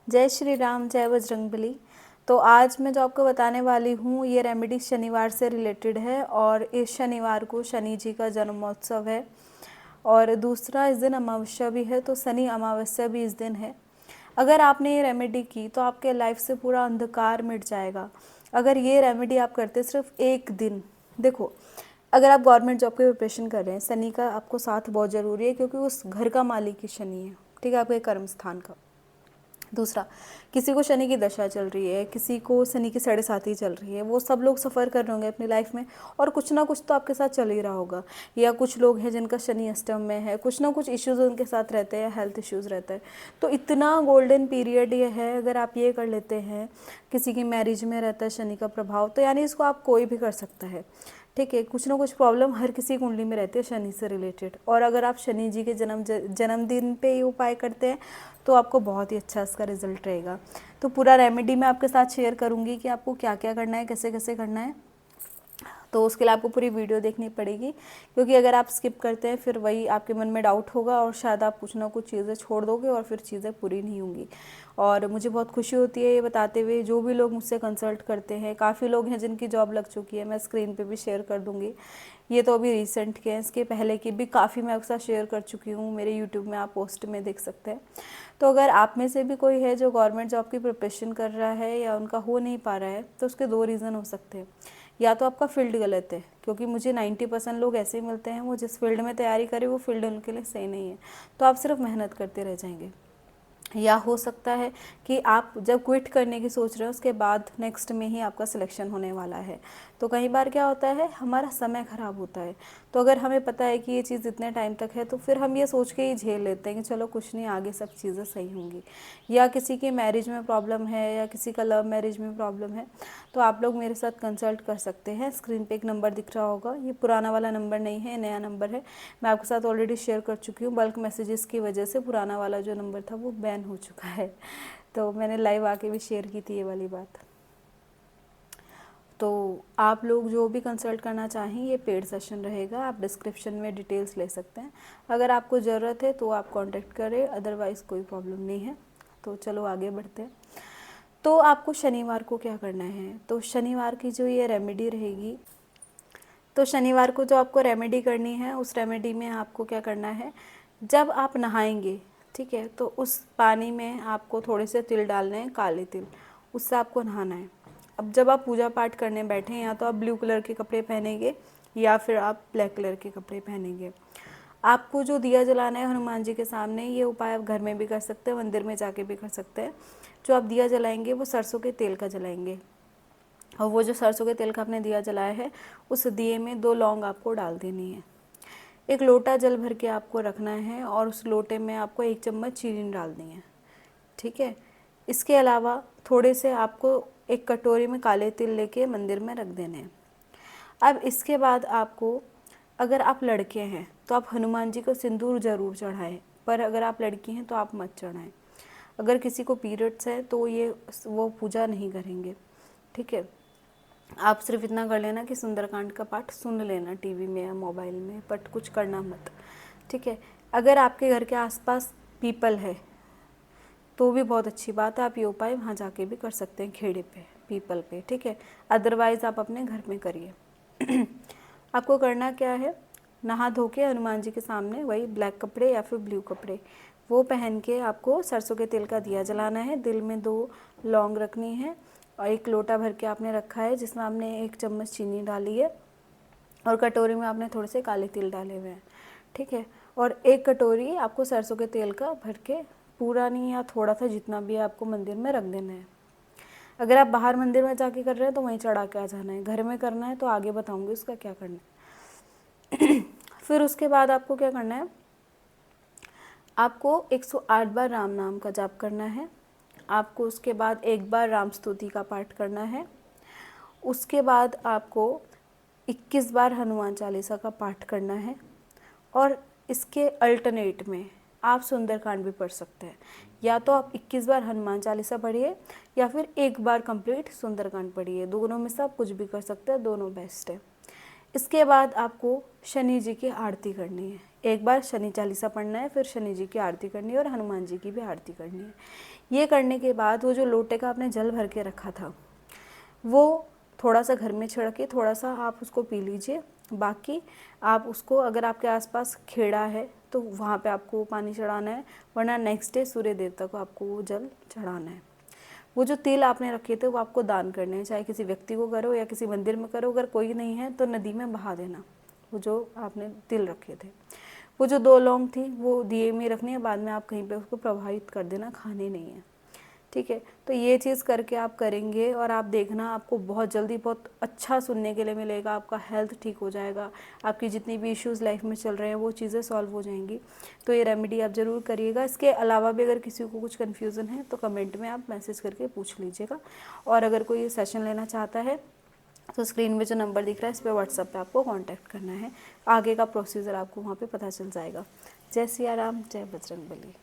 जय श्री राम, जय बजरंगबली। तो आज मैं जो आपको बताने वाली हूँ ये रेमेडी शनिवार से रिलेटेड है और इस शनिवार को शनि जी का जन्मोत्सव है और दूसरा इस दिन अमावस्या भी है, तो शनि अमावस्या भी इस दिन है। अगर आपने ये रेमेडी की तो आपके लाइफ से पूरा अंधकार मिट जाएगा। अगर ये रेमेडी आप करते सिर्फ एक दिन, देखो अगर आप गवर्नमेंट जॉब की प्रिपरेशन कर रहे हैं, शनि का आपको साथ बहुत ज़रूरी है क्योंकि उस घर का मालिक ही शनि है, ठीक है, आपके कर्म स्थान का। दूसरा, किसी को शनि की दशा चल रही है, किसी को शनि की 7.5 चल रही है, वो सब लोग सफ़र कर रहे होंगे अपनी लाइफ में और कुछ ना कुछ तो आपके साथ चल ही रहा होगा। या कुछ लोग हैं जिनका शनि अष्टम में है, कुछ ना कुछ इश्यूज़ उनके साथ रहते हैं, हेल्थ इश्यूज़ रहते हैं। तो इतना गोल्डन पीरियड ये है, अगर आप ये कर लेते हैं, किसी की मैरिज में रहता है शनि का प्रभाव, तो यानी इसको आप कोई भी कर सकता है, ठीक है। कुछ ना कुछ प्रॉब्लम हर किसी कुंडली में रहती है शनि से रिलेटेड, और अगर आप शनि जी के जन्मदिन पे ये उपाय करते हैं तो आपको बहुत ही अच्छा इसका रिजल्ट रहेगा। तो पूरा रेमेडी मैं आपके साथ शेयर करूँगी कि आपको क्या क्या करना है, कैसे कैसे करना है। तो उसके लिए आपको पूरी वीडियो देखनी पड़ेगी, क्योंकि अगर आप स्किप करते हैं फिर वही आपके मन में डाउट होगा और शायद आप कुछ ना कुछ चीज़ें छोड़ दोगे और फिर चीज़ें पूरी नहीं होंगी। और मुझे बहुत खुशी होती है ये बताते हुए, जो भी लोग मुझसे कंसल्ट करते हैं, काफ़ी लोग हैं जिनकी जॉब लग चुकी है, मैं स्क्रीन पे भी शेयर कर दूँगी। ये तो अभी रिसेंट के हैं, इसके पहले की भी काफ़ी मैं आपके साथ शेयर कर चुकी हूँ, मेरे यूट्यूब में आप पोस्ट में देख सकते हैं। तो अगर आप में से भी कोई है जो गवर्नमेंट जॉब की प्रिपरेशन कर रहा है या उनका हो नहीं पा रहा है, तो उसके 2 रीज़न हो सकते हैं। या तो आपका फील्ड गलत है, क्योंकि मुझे 90% लोग ऐसे ही मिलते हैं वो जिस फील्ड में तैयारी करें वो फील्ड उनके लिए सही नहीं है, तो आप सिर्फ मेहनत करते रह जाएंगे। या हो सकता है कि आप जब क्विट करने की सोच रहे हो उसके बाद नेक्स्ट में ही आपका सिलेक्शन होने वाला है। तो कई बार क्या होता है, हमारा समय ख़राब होता है। तो अगर हमें पता है कि ये चीज़ इतने टाइम तक है तो फिर हम ये सोच के ही झेल लेते हैं कि चलो कुछ नहीं, आगे सब चीज़ें सही होंगी। या किसी की मैरिज में प्रॉब्लम है या किसी का लव मैरिज में प्रॉब्लम है, तो आप लोग मेरे साथ कंसल्ट कर सकते हैं। स्क्रीन पे एक नंबर दिख रहा होगा, ये पुराना वाला नंबर नहीं है, नया नंबर है। मैं आपके साथ ऑलरेडी शेयर कर चुकी हूँ, बल्क मैसेजेस की वजह से पुराना वाला जो नंबर था वो बैन हो चुका है। तो मैंने लाइव आके भी शेयर की थी ये वाली बात। तो आप लोग जो भी कंसल्ट करना चाहें, ये पेड सेशन रहेगा, आप डिस्क्रिप्शन में डिटेल्स ले सकते हैं। अगर आपको ज़रूरत है तो आप कांटेक्ट करें, अदरवाइज़ कोई प्रॉब्लम नहीं है। तो चलो आगे बढ़ते हैं। तो आपको शनिवार को क्या करना है, तो शनिवार की जो ये रेमेडी रहेगी, तो शनिवार को जो आपको रेमेडी करनी है उस रेमेडी में आपको क्या करना है, जब आप नहाएंगे, ठीक है, तो उस पानी में आपको थोड़े से तिल डालने हैं, काले तिल, उससे आपको नहाना है। अब जब आप पूजा पाठ करने बैठें, या तो आप ब्लू कलर के कपड़े पहनेंगे या फिर आप ब्लैक कलर के कपड़े पहनेंगे। आपको जो दिया जलाना है हनुमान जी के सामने, ये उपाय आप घर में भी कर सकते हैं, मंदिर में जाके भी कर सकते हैं। जो आप दिया जलाएंगे वो सरसों के तेल का जलाएंगे, और वो जो सरसों के तेल का आपने दिया जलाया है उस दिए में 2 लौंग आपको डाल देनी है। एक लोटा जल भर के आपको रखना है और उस लोटे में आपको 1 चम्मच चीनी डालनी है, ठीक है। इसके अलावा थोड़े से आपको एक कटोरी में काले तिल लेके मंदिर में रख देने हैं। अब इसके बाद आपको, अगर आप लड़के हैं तो आप हनुमान जी को सिंदूर ज़रूर चढ़ाएं, पर अगर आप लड़की हैं तो आप मत चढ़ाएं। अगर किसी को पीरियड्स है तो ये वो पूजा नहीं करेंगे, ठीक है। आप सिर्फ इतना कर लेना कि सुंदरकांड का पाठ सुन लेना टीवी में या मोबाइल में, बट कुछ करना मत, ठीक है। अगर आपके घर के आसपास पीपल है तो भी बहुत अच्छी बात है, आप ये उपाय वहाँ जाके भी कर सकते हैं, खेड़े पे पीपल पे, ठीक है। अदरवाइज़ आप अपने घर में करिए। आपको करना क्या है, नहा धो के हनुमान जी के सामने वही ब्लैक कपड़े या फिर ब्लू कपड़े वो पहन के आपको सरसों के तेल का दिया जलाना है। दिल में 2 लौंग रखनी है और एक लोटा भर के आपने रखा है जिसमें आपने 1 चम्मच चीनी डाली है और कटोरी में आपने थोड़े से काले तिल डाले हुए हैं, ठीक है। और 1 कटोरी आपको सरसों के तेल का भर के, पूरा नहीं या थोड़ा सा जितना भी है, आपको मंदिर में रख देना है। अगर आप बाहर मंदिर में जाके कर रहे हैं तो वहीं चढ़ा के आ जाना है, घर में करना है तो आगे बताऊंगी उसका क्या करना है। फिर उसके बाद आपको क्या करना है, आपको 108 बार राम नाम का जाप करना है। आपको उसके बाद 1 बार राम स्तुति का पाठ करना है। उसके बाद आपको 21 बार हनुमान चालीसा का पाठ करना है। और इसके अल्टरनेट में आप सुंदरकांड भी पढ़ सकते हैं। या तो आप 21 बार हनुमान चालीसा पढ़िए या फिर 1 बार कंप्लीट सुंदरकांड पढ़िए, दोनों में से आप कुछ भी कर सकते हैं, दोनों बेस्ट है। इसके बाद आपको शनि जी की आरती करनी है। एक बार शनि चालीसा पढ़ना है, फिर शनि जी की आरती करनी है और हनुमान जी की भी आरती करनी है। ये करने के बाद वो जो लोटे का आपने जल भर के रखा था वो थोड़ा सा घर में छिड़के, थोड़ा सा आप उसको पी लीजिए। बाकी आप उसको, अगर आपके आसपास खेड़ा है तो वहाँ पे आपको पानी चढ़ाना है, वरना नेक्स्ट डे सूर्य देवता को आपको वो जल चढ़ाना है। वो जो तिल आपने रखे थे वो आपको दान करने हैं, चाहे किसी व्यक्ति को करो या किसी मंदिर में करो। अगर कोई नहीं है तो नदी में बहा देना वो जो आपने तिल रखे थे। वो जो 2 लौंग थी वो दिए में रखनी है, बाद में आप कहीं पे उसको प्रवाहित कर देना, खाने नहीं है, ठीक है। तो ये चीज़ करके आप करेंगे और आप देखना आपको बहुत जल्दी बहुत अच्छा सुनने के लिए मिलेगा, आपका हेल्थ ठीक हो जाएगा, आपकी जितनी भी इश्यूज़ लाइफ में चल रहे हैं वो चीज़ें सॉल्व हो जाएंगी। तो ये रेमेडी आप ज़रूर करिएगा। इसके अलावा भी अगर किसी को कुछ कन्फ्यूज़न है तो कमेंट में आप मैसेज करके पूछ लीजिएगा। और अगर कोई सेशन लेना चाहता है तो स्क्रीन में जो नंबर दिख रहा है इस पर व्हाट्सएप पे आपको कांटेक्ट करना है। आगे का प्रोसीजर आपको वहाँ पे पता चल जाएगा। जय सिया राम, जय बजरंग बली।